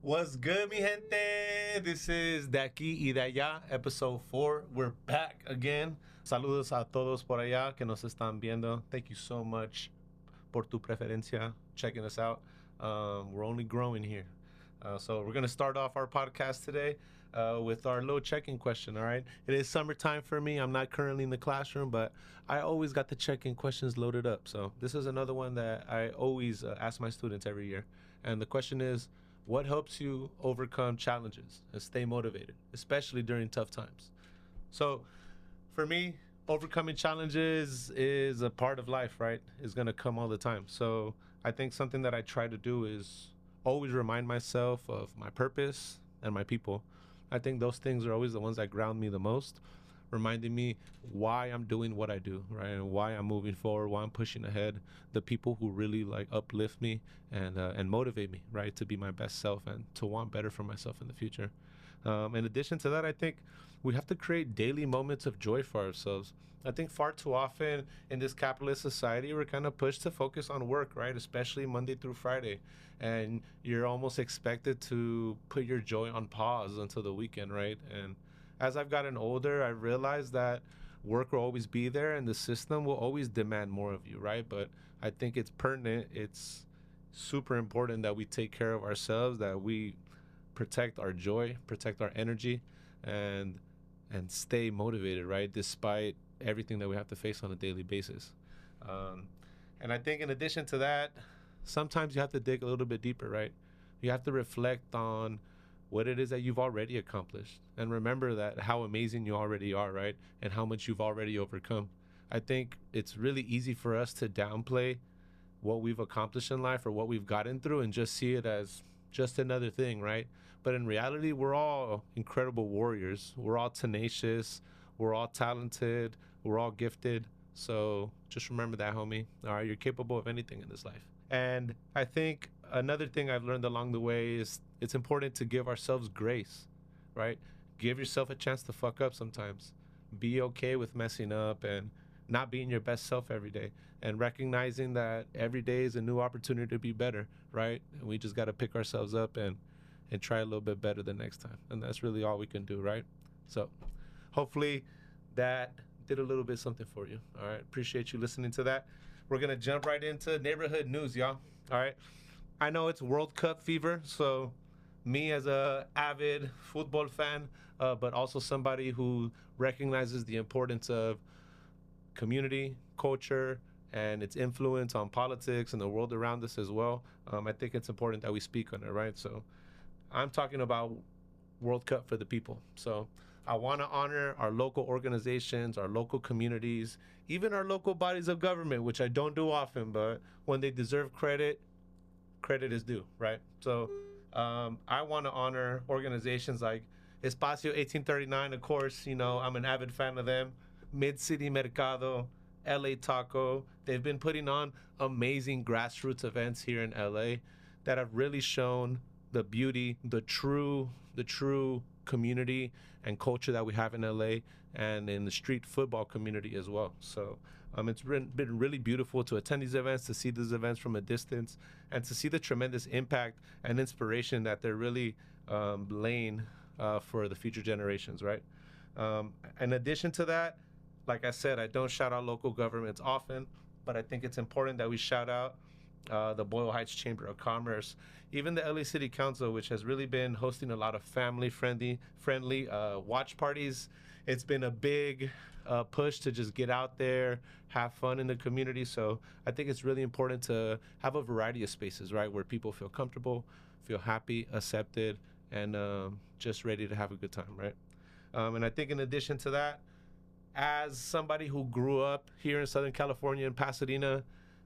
What's good, mi gente? This is De Aquí y De Allá, episode 4. We're back again. Saludos a todos por allá que nos están viendo. Thank you so much por tu preferencia, checking us out. We're only growing here. So we're going to start off our podcast today with our little check-in question, all right? It is summertime for me. I'm not currently in the classroom, but I always got the check-in questions loaded up. So this is another one that I always ask my students every year. And the question is, what helps you overcome challenges and stay motivated, especially during tough times? So for me, overcoming challenges is a part of life, right? It's going to come all the time. So I think something that I try to do is always remind myself of my purpose and my people. I think those things are always the ones that ground me the most, reminding me why I'm doing what I do, right? And why I'm moving forward, why I'm pushing ahead, the people who really like uplift me and motivate me, right? To be my best self and to want better for myself in the future. In addition to that, I think we have to create daily moments of joy for ourselves. I think far too often in this capitalist society, we're kind of pushed to focus on work, right? Especially Monday through Friday. And you're almost expected to put your joy on pause until the weekend, right? And as I've gotten older, I realized that work will always be there and the system will always demand more of you, right? But I think it's pertinent, it's super important that we take care of ourselves, that we protect our joy, protect our energy, and stay motivated, right? Despite everything that we have to face on a daily basis. Um, and I think in addition to that, sometimes you have to dig a little bit deeper, right? You have to reflect on what it is that you've already accomplished and remember that how amazing you already are, right? And how much you've already overcome. I think it's really easy for us to downplay what we've accomplished in life or what we've gotten through and just see it as just another thing, right? But in reality, we're all incredible warriors. We're all tenacious. We're all talented. We're all gifted. So just remember that, homie. All right, you're capable of anything in this life. And I think another thing I've learned along the way is it's important to give ourselves grace, right? Give yourself a chance to fuck up sometimes. Be okay with messing up and not being your best self every day and recognizing that every day is a new opportunity to be better, right? And we just got to pick ourselves up and try a little bit better the next time. And that's really all we can do, right? So hopefully that did a little bit something for you. All right. Appreciate you listening to that. We're going to jump right into neighborhood news, y'all. All right. I know it's World Cup fever, so me as a avid football fan, but also somebody who recognizes the importance of community, culture, and its influence on politics and the world around us as well. I think it's important that we speak on it, right? So I'm talking about World Cup for the people. So I want to honor our local organizations, our local communities, even our local bodies of government, which I don't do often, but when they deserve credit, credit is due, right? So I want to honor organizations like Espacio 1839, of course. You know, I'm an avid fan of them. Mid-City Mercado, LA Taco. They've been putting on amazing grassroots events here in LA that have really shown the beauty, the true community and culture that we have in LA and in the street football community as well. So it's been really beautiful to attend these events, to see these events from a distance, and to see the tremendous impact and inspiration that they're really laying for the future generations, right? In addition to that, like I said, I don't shout out local governments often, but I think it's important that we shout out the Boyle Heights Chamber of Commerce, even the LA City Council, which has really been hosting a lot of family-friendly watch parties. It's been a big push to just get out there, have fun in the community. So I think it's really important to have a variety of spaces, right, where people feel comfortable, feel happy, accepted, and just ready to have a good time, right? And I think in addition to that, as somebody who grew up here in Southern California in Pasadena,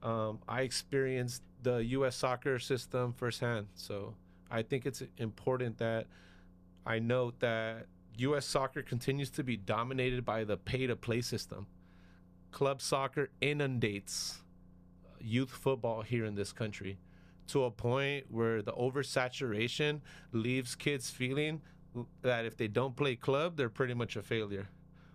I experienced the U.S. soccer system firsthand. So I think it's important that I note that U.S. soccer continues to be dominated by the pay-to-play system. Club soccer inundates youth football here in this country to a point where the oversaturation leaves kids feeling that if they don't play club, they're pretty much a failure.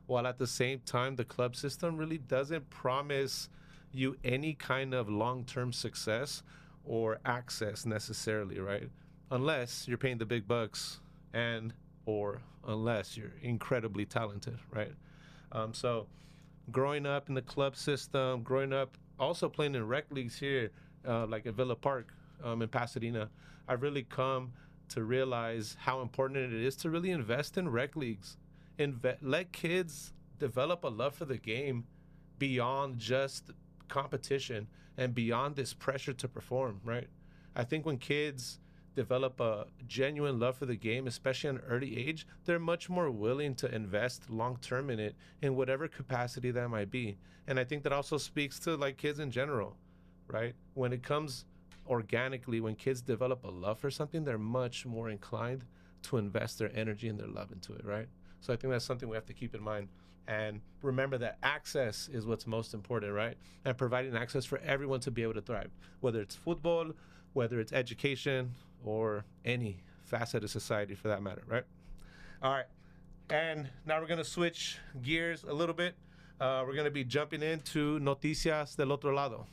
While at the same time, the club system really doesn't promise you any kind of long-term success or access necessarily, right? unless you're paying the big bucks and or unless you're incredibly talented, right? So growing up in the club system, growing up also playing in rec leagues here, like at Villa Park in Pasadena, I've really come to realize how important it is to really invest in rec leagues. Let kids develop a love for the game beyond just competition and beyond this pressure to perform, right? I think when kids develop a genuine love for the game, especially at an early age, they're much more willing to invest long term in it in whatever capacity that might be. And I think that also speaks to like kids in general, right? When it comes organically, when kids develop a love for something, they're much more inclined to invest their energy and their love into it, right? So I think that's something we have to keep in mind. And remember that access is what's most important, right? And providing access for everyone to be able to thrive, whether it's football, whether it's education, or any facet of society for that matter, right? All right. And now we're going to switch gears a little bit. We're going to be jumping into Noticias del Otro Lado.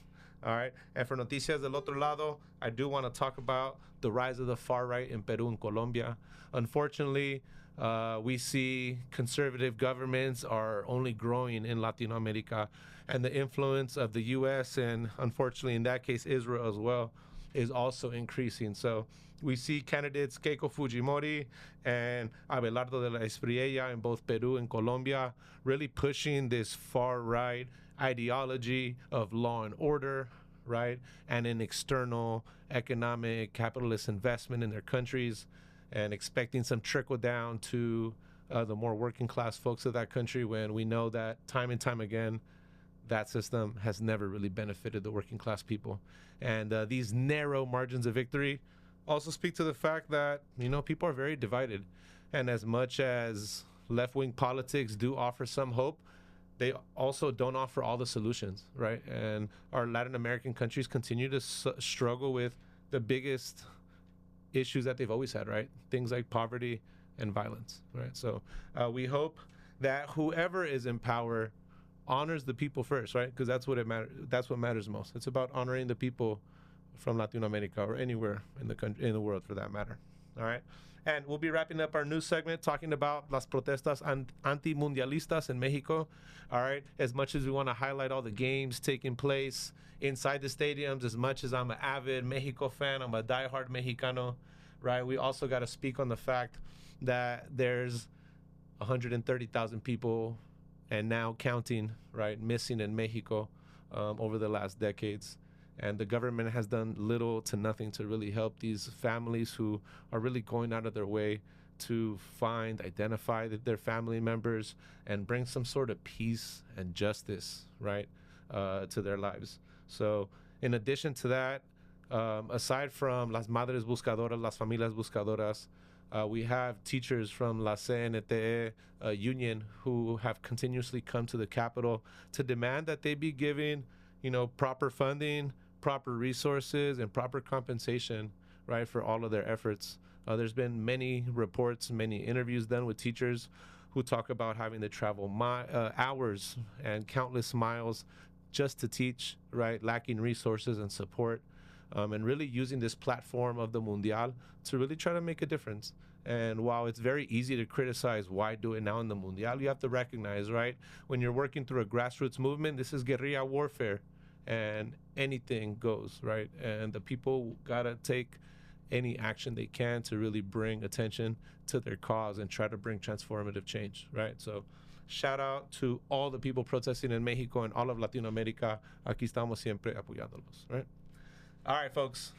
All right. And for Noticias del Otro Lado, I do want to talk about the rise of the far right in Peru and Colombia. Unfortunately, we see conservative governments are only growing in Latin America, and the influence of the U.S. and unfortunately in that case Israel as well is also increasing. So we see candidates Keiko Fujimori and Abelardo de la Espriella in both Peru and Colombia really pushing this far right ideology of law and order, right? And an external economic capitalist investment in their countries and expecting some trickle down to the more working class folks of that country, when we know that time and time again, that system has never really benefited the working class people. And these narrow margins of victory also speak to the fact that, you know, people are very divided. And as much as left-wing politics do offer some hope, they also don't offer all the solutions, right? And our Latin American countries continue to struggle with the biggest issues that they've always had, right? Things like poverty and violence, right? So we hope that whoever is in power honors the people first, right? Because that's what that's what matters most. It's about honoring the people from Latin America or anywhere in the country, in the world for that matter. All right. And we'll be wrapping up our news segment talking about las protestas anti-mundialistas in Mexico. All right. As much as we want to highlight all the games taking place inside the stadiums, as much as I'm an avid Mexico fan, I'm a diehard Mexicano, right? We also got to speak on the fact that there's 130,000 people and now counting, right, missing in Mexico over the last decades. And the government has done little to nothing to really help these families who are really going out of their way to find, identify their family members and bring some sort of peace and justice, right, to their lives. So in addition to that, aside from las madres buscadoras, las familias buscadoras, we have teachers from la CNTE union who have continuously come to the Capitol to demand that they be given, you know, proper funding, proper resources, and proper compensation, right, for all of their efforts. There's been many reports, many interviews done with teachers who talk about having to travel hours and countless miles just to teach, right, lacking resources and support, and really using this platform of the Mundial to really try to make a difference. And while it's very easy to criticize why do it now in the Mundial, you have to recognize, right, when you're working through a grassroots movement, this is guerrilla warfare and anything goes, right? And the people gotta take any action they can to really bring attention to their cause and try to bring transformative change, right? So shout out to all the people protesting in Mexico and all of Latinoamérica. Aquí estamos siempre apoyándolos, right? All right, folks.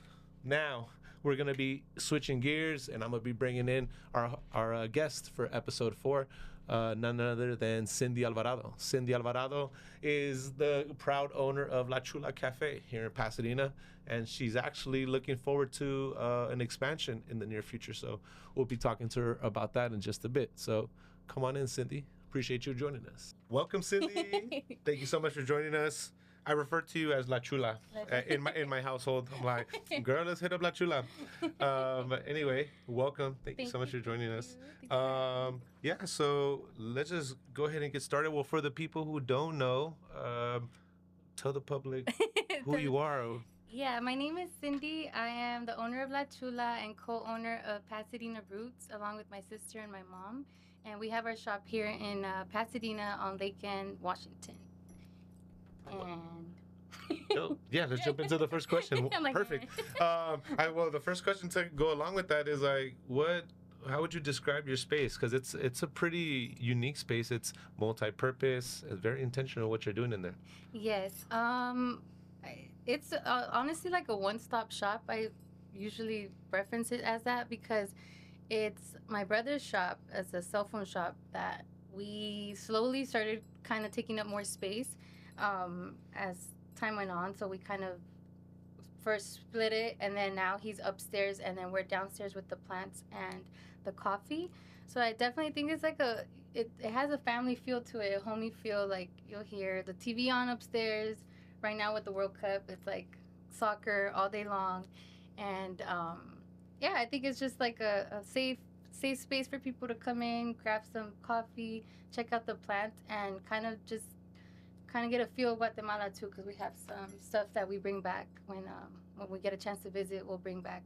Now we're going to be switching gears, and I'm going to be bringing in our guest for episode 4, none other than Cindy Alvarado. Cindy Alvarado is the proud owner of La Chula Café here in Pasadena, and she's actually looking forward to an expansion in the near future. So we'll be talking to her about that in just a bit. So come on in, Cindy. Appreciate you joining us. Welcome, Cindy. Thank you so much for joining us. I refer to you as La Chula in my household. I'm like, girl, let's hit up La Chula. But anyway, welcome. Thank you so much for joining us. Yeah, so let's just go ahead and get started. Well, for the people who don't know, tell the public who you are. Yeah, my name is Cindy. I am the owner of La Chula and co-owner of Pasadena Roots, along with my sister and my mom. And we have our shop here in Pasadena on Lake End, Washington. And Oh, yeah, let's jump into the first question. I'm like, Perfect. Well, the first question to go along with that is like, how would you describe your space? Because it's a pretty unique space. It's multi-purpose. It's very intentional what you're doing in there. Yes. It's honestly like a one-stop shop. I usually reference it as that because it's my brother's shop as a cell phone shop that we slowly started kind of taking up more space as time went on. So we kind of first split it, and then now he's upstairs, and then we're downstairs with the plants and the coffee. So I definitely think it's like it has a family feel to it, a homey feel. Like you'll hear the TV on upstairs. Right now with the World Cup, it's like soccer all day long, and yeah, I think it's just like a safe space for people to come in, grab some coffee, check out the plant, and kind of get a feel of Guatemala too, because we have some stuff that we bring back when we get a chance to visit. We'll bring back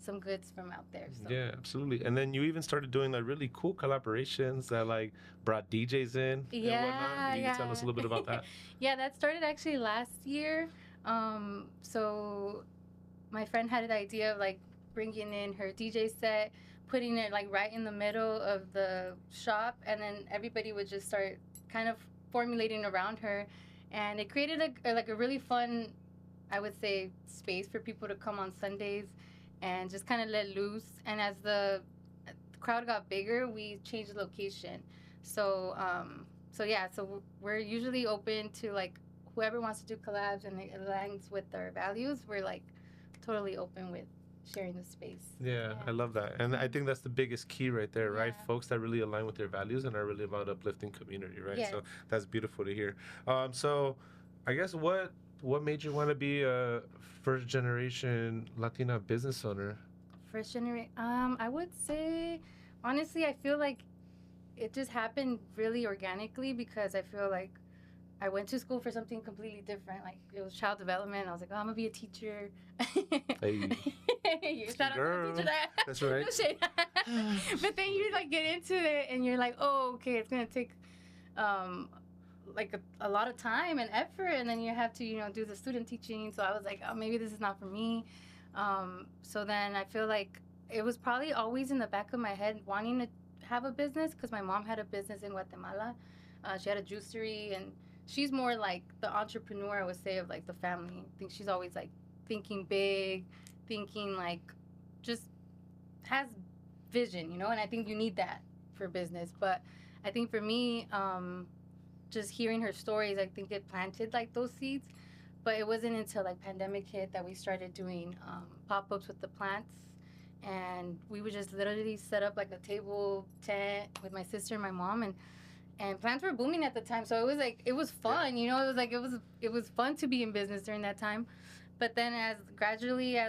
some goods from out there. So. Yeah, absolutely. And then you even started doing like really cool collaborations that like brought DJs in and whatnot. Can you tell us a little bit about that? Yeah, that started actually last year. So my friend had an idea of like bringing in her DJ set, putting it like right in the middle of the shop, and then everybody would just start kind of formulating around her, and it created a really fun, I would say, space for people to come on Sundays and just kind of let loose. And as the crowd got bigger, we changed the location. So so we're usually open to like whoever wants to do collabs and it aligns with our values. We're like totally open with sharing the space. Yeah, I love that. And I think that's the biggest key right there, right? Yeah. Folks that really align with their values and are really about uplifting community, right? Yes. So that's beautiful to hear. So I guess what made you want to be a first generation Latina business owner? First generation, I would say, honestly, I feel like it just happened really organically because I feel like I went to school for something completely different. Like it was child development. I was like, oh, I'm gonna be a teacher. Hey. You shout out to the teacher that. That's right. No shade. But then you like get into it and you're like, oh, okay, it's gonna take like a lot of time and effort, and then you have to do the student teaching. So I was like, oh, maybe this is not for me. So then I feel like it was probably always in the back of my head wanting to have a business because my mom had a business in Guatemala. She had a juicery, and she's more like the entrepreneur, I would say, of like the family. I think she's always like thinking big, thinking like just has vision, and I think you need that for business. But I think for me, just hearing her stories, I think it planted like those seeds. But it wasn't until like pandemic hit that we started doing pop-ups with the plants. And we would just literally set up like a table tent with my sister and my mom, and plants were booming at the time. So it was fun, it was fun to be in business during that time. But then as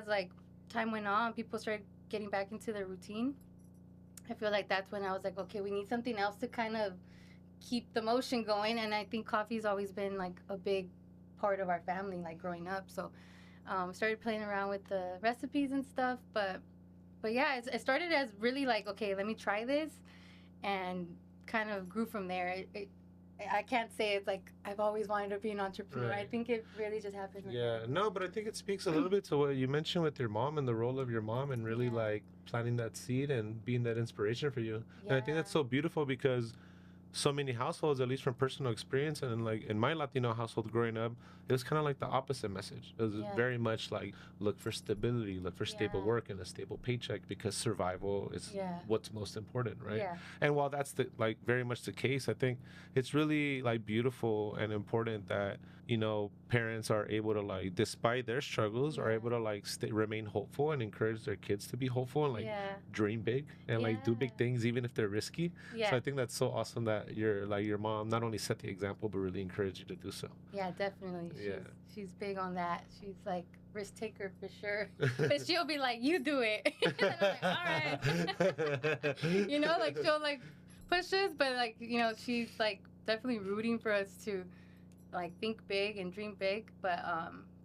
like time went on, people started getting back into their routine. I feel like that's when I was like, okay, we need something else to kind of keep the motion going. And I think coffee's always been like a big part of our family, like growing up. So started playing around with the recipes and stuff. But yeah, it started as really like, okay, let me try this, and kind of grew from there. I can't say it's like I've always wanted to be an entrepreneur. Right. I think it really just happened. Yeah, no, but I think it speaks a little bit to what you mentioned with your mom and the role of your mom, and really like planting that seed and being that inspiration for you. And I think that's so beautiful because so many households, at least from personal experience, and like in my Latino household growing up, it was kind of like the opposite message. It was very much like, look for stability, look for stable work and a stable paycheck, because survival is what's most important, right? Yeah. And while that's very much the case, I think it's really like beautiful and important that parents are able to like, despite their struggles, are able to like remain hopeful and encourage their kids to be hopeful and like dream big and like do big things even if they're risky. So I think that's so awesome that your mom not only set the example but really encouraged you to do so. Yeah, definitely. She's big on that. She's like risk taker for sure. But she'll be like, you do it. And I'm like, all right. Like she'll like push us, but like, she's like definitely rooting for us to like think big and dream big. But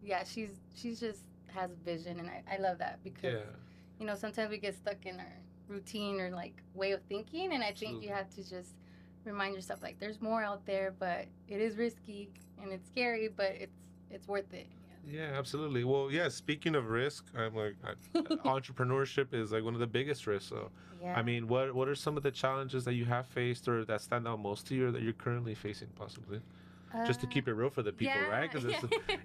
yeah, she's just has vision, and I love that because sometimes we get stuck in our routine or like way of thinking, and I think you have to just remind yourself like there's more out there, but it is risky and it's scary, but it's worth it. Yeah, absolutely. Well, yeah, speaking of risk, I'm like, entrepreneurship is like one of the biggest risks. So, I mean, what are some of the challenges that you have faced or that stand out most to you or that you're currently facing possibly? Just to keep it real for the people, right? Because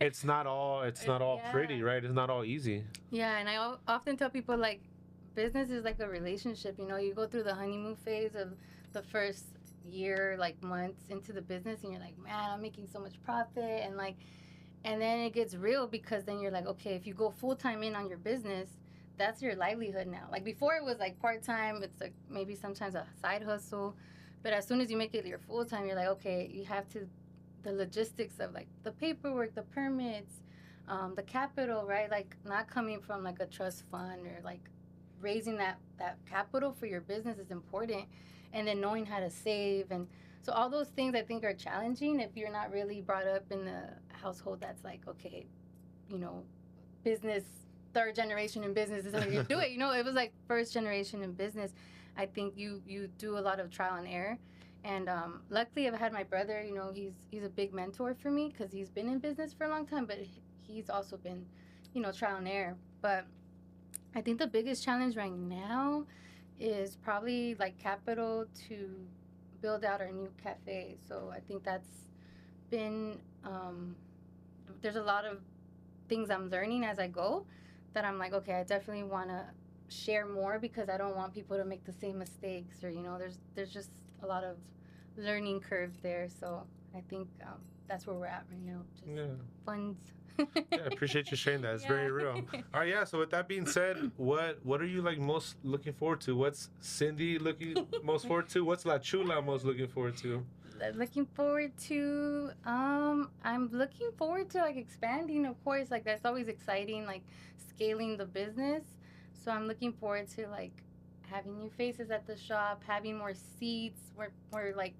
it's not all pretty, right? It's not all easy. Yeah, and I often tell people like business is like a relationship. You go through the honeymoon phase of the first year, like months into the business, and you're like, man, I'm making so much profit, and then it gets real because then you're like, okay, if you go full-time in on your business, that's your livelihood now. Like before it was like part-time, it's like maybe sometimes a side hustle. But as soon as you make it your full-time, you're like, okay, you have to, the logistics of like the paperwork, the permits, the capital, right? Like not coming from like a trust fund or like raising that capital for your business is important. And then knowing how to save. And so all those things I think are challenging if you're not really brought up in the household that's like, okay, business, third generation in business is how you do it. It was like first generation in business. I think you do a lot of trial and error. And luckily I've had my brother, he's a big mentor for me because he's been in business for a long time, but he's also been, trial and error. But I think the biggest challenge right now is probably like capital to build out our new cafe. So I think that's been, there's a lot of things I'm learning as I go that I'm like, okay, I definitely want to share more because I don't want people to make the same mistakes or, there's just a lot of learning curve there. So I think that's where we're at right now. Just funds. Yeah, I appreciate you sharing that. It's very real. All right, yeah. So with that being said, what are you like most looking forward to? What's Cindy looking most forward to? What's La Chula most looking forward to? Looking forward to I'm looking forward to like expanding, of course. Like that's always exciting, like scaling the business. So I'm looking forward to like having new faces at the shop, having more seats, where like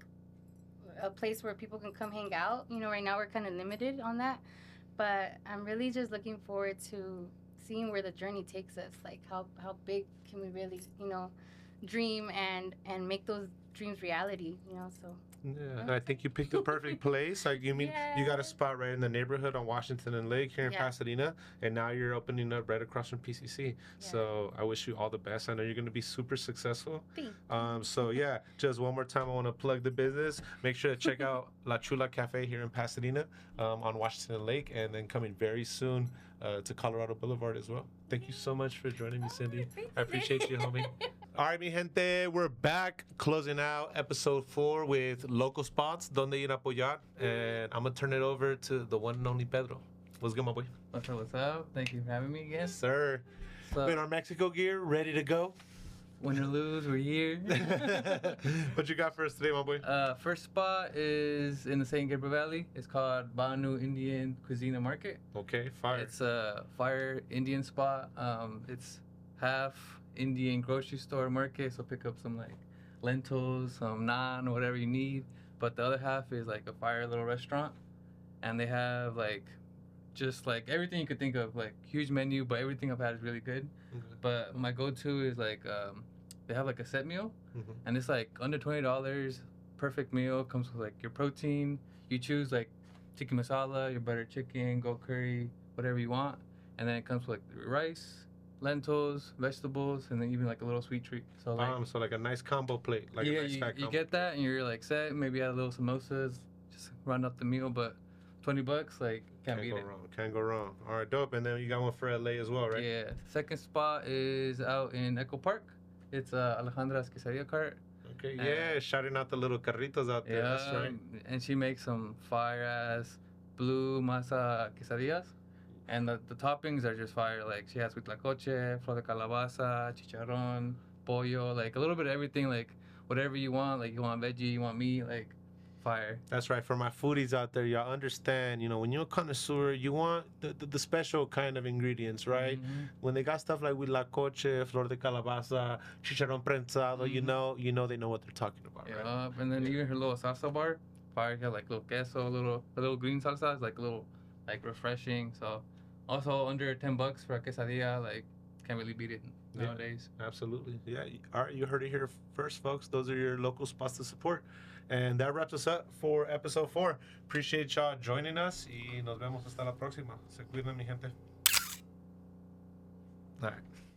a place where people can come hang out. Right now we're kind of limited on that. But I'm really just looking forward to seeing where the journey takes us. Like how big can we really, dream and make those dreams reality, so. Yeah, I think you picked the perfect place. Like you got a spot right in the neighborhood on Washington and Lake here in Pasadena, and now you're opening up right across from PCC. Yeah. So I wish you all the best. I know you're going to be super successful. So yeah, just one more time, I want to plug the business. Make sure to check out La Chula Café here in Pasadena on Washington and Lake, and then coming very soon to Colorado Boulevard as well. Thank you so much for joining me, Cindy. I appreciate you, homie. All right, mi gente, we're back closing out episode 4 with local spots, donde ir a apoyar, and I'm gonna turn it over to the one and only Pedro. What's good, my boy? What's up? Thank you for having me again. Yes, sir. So, in our Mexico gear, ready to go. Win or lose, we're here. What you got for us today, my boy? First spot is in the San Gabriel Valley. It's called Banu Indian Cuisine and Market. Okay, fire. It's a fire Indian spot. It's half Indian grocery store market, so pick up some like lentils, some naan, whatever you need. But the other half is like a fire little restaurant, and they have like just like everything you could think of, like huge menu, but everything I've had is really good. Okay. But my go-to is like they have like a set meal, and it's like under $20, perfect meal. Comes with like your protein. You choose like chicken masala, your butter chicken, goat curry, whatever you want, and then it comes with like rice, lentils, vegetables, and then even like a little sweet treat. So like, so like a nice combo plate. Like yeah, a nice you get that, and you're like set. Maybe add a little samosas, just round up the meal. But $20, like can't beat it. Can't go wrong. All right, dope. And then you got one for LA as well, right? Yeah. Second spot is out in Echo Park. It's Alejandra's Quesadilla Cart. Okay. Yeah, shouting out the little carritos out there. Yeah, that's right. And she makes some fire ass blue masa quesadillas. And the toppings are just fire. Like she has huitlacoche, flor de calabaza, chicharrón, pollo, like a little bit of everything. Like whatever you want. Like you want veggie, you want meat, like fire. That's right. For my foodies out there, y'all understand, when you're a connoisseur, you want the special kind of ingredients, right? When they got stuff like huitlacoche, flor de calabaza, chicharrón prensado, you know they know what they're talking about, right? Yeah, and then even her little salsa bar, fire. She has like little queso, a little green salsa, is like a little like refreshing. So Also, under $10 for a quesadilla, like, can't really beat it Yeah. nowadays. Absolutely. Yeah. All right. You heard it here first, folks. Those are your local spots to support. And that wraps us up for episode 4. Appreciate y'all joining us. Y nos vemos hasta la próxima. Se cuidan, mi gente. All right.